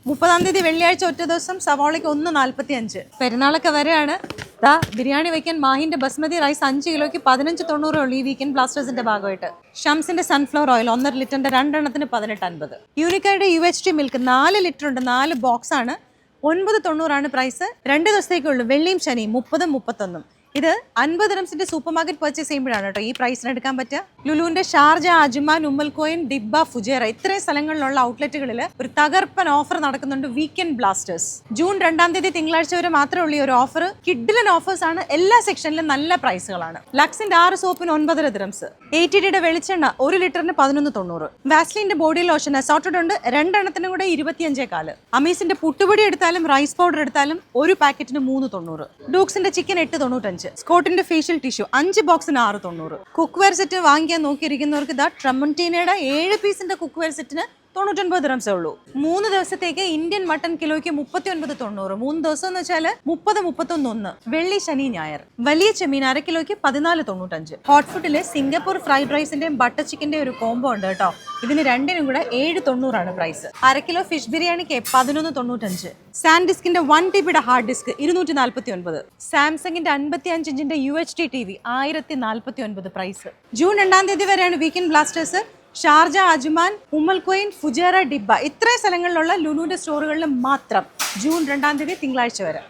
30-ാം തീയതി വെള്ളിയാഴ്ച ഒറ്റ ദിവസം സവാളയ്ക്ക് 1.45. പെരുന്നാളൊക്കെ വരെയാണ്. ബിരിയാണി വയ്ക്കാൻ മാഹിന്റെ ബസ്മതി റൈസ് 5 കിലോയ്ക്ക് 15.90 ഉള്ളൂ ഈ വീക്കെൻഡ് ബ്ലാസ്റ്റേഴ്സിന്റെ ഭാഗമായിട്ട്. ഷംസിന്റെ സൺഫ്ലവർ ഓയിൽ 1.5 ലിറ്ററിന്റെ 2 എണ്ണത്തിന് 18.50. യൂണിക്കയുടെ UHT മിൽക്ക് 4 ലിറ്റർ ഉണ്ട്, 4 ബോക്സ് ആണ്, 9.90 പ്രൈസ്. 2 ദിവസത്തേക്കുള്ളൂ, വെള്ളിയും ശനിയും 30-ഉം 31-ഉം. ഇത് 50 ദിർഹംസിന്റെ സൂപ്പർ മാർക്കറ്റ് പർച്ചേസ് ചെയ്യുമ്പോഴാണ് കേട്ടോ ഈ പ്രൈസിന് എടുക്കാൻ പറ്റുക. ലുലുവിന്റെ Sharjah, Ajman, Umm al coin, ഡിബ്ബ, Fujairah ഇത്രയും സ്ഥലങ്ങളിലുള്ള ഔട്ട്ലെറ്റുകളിൽ ഒരു തകർപ്പൻ ഓഫർ നടക്കുന്നുണ്ട്. വീക്കെൻഡ് ബ്ലാസ്റ്റേഴ്സ് ജൂൺ 2-ാം തീയതി തിങ്കളാഴ്ച വരെ മാത്രമേ ഉള്ളൂ ഈ ഒരു ഓഫർ. കിഡിലൻ ഓഫേഴ്സ് ആണ്, എല്ലാ സെക്ഷനിലും നല്ല പ്രൈസുകളാണ്. ലക്സിന്റെ 6 സോപ്പിന് 9.5 ദിർഹംസ്. ATDയുടെ വെളിച്ചെണ്ണ 1 ലിറ്ററിന് 11.90. വാസ്ലിന്റെ ബോഡി ലോഷൻ അസോർട്ടഡ് ഉണ്ട്, 2 എണ്ണത്തിനും കൂടെ 25.4. അമീസിന്റെ പുട്ടുപൊടി എടുത്താലും റൈസ് പൗഡർ എടുത്താലും ഒരു പാക്കറ്റിന് 3.90. ഡൂക്സിന്റെ ചിക്കൻ 8.95. സ്കോട്ടിന്റെ ഫേഷ്യൽ ടിഷ്യൂ 5 ബോക്സിന് 6.90. കുക്ക് വെയർ സെറ്റ് വാങ്ങിക്കാൻ നോക്കിയിരിക്കുന്നവർക്ക് ട്രമന്റീനയുടെ 7 പീസിന്റെ കുക്ക് വെയർ സെറ്റിന് 99 ദിർഹംസേ ഉള്ളൂ. 3 ദിവസത്തേക്ക് ഇന്ത്യൻ മട്ടൺ കിലോയ്ക്ക് 39.90. 3 ദിവസം എന്ന് വെച്ചാൽ 30-31 വെള്ളി ശനി ഞായർ. വലിയ ചെമ്മീൻ 1/2 കിലോയ്ക്ക് 14.95. ഹോട്ട് ഫുഡില് സിംഗപ്പൂർ ഫ്രൈഡ് റൈസിന്റെയും ബട്ടർ ചിക്കന്റെ ഒരു കോംബോ ഉണ്ട് കേട്ടോ. ഇതിന് രണ്ടിനും കൂടെ 7.90 പ്രൈസ്. 1/2 കിലോ ഫിഷ് ബിരിയാണിക്ക് 11.95. സാൻഡിസ്കിന്റെ 1 TB ഹാർഡ് ഡിസ്ക് 249. സാംസങ്ങിന്റെ 55 ഇഞ്ചിന്റെ UHD TV 1049 പ്രൈസ്. ജൂൺ 2-ാം തീയതി വരെയാണ് weekend blasters. Sharjah, Ajman, Umm al Quwain, Fujairah, Dibba ഇത്രയും സ്ഥലങ്ങളിലുള്ള ലുലുവിന്റെ സ്റ്റോറുകളിൽ മാത്രം ജൂൺ 2-ാം തീയതി തിങ്കളാഴ്ച വരെ.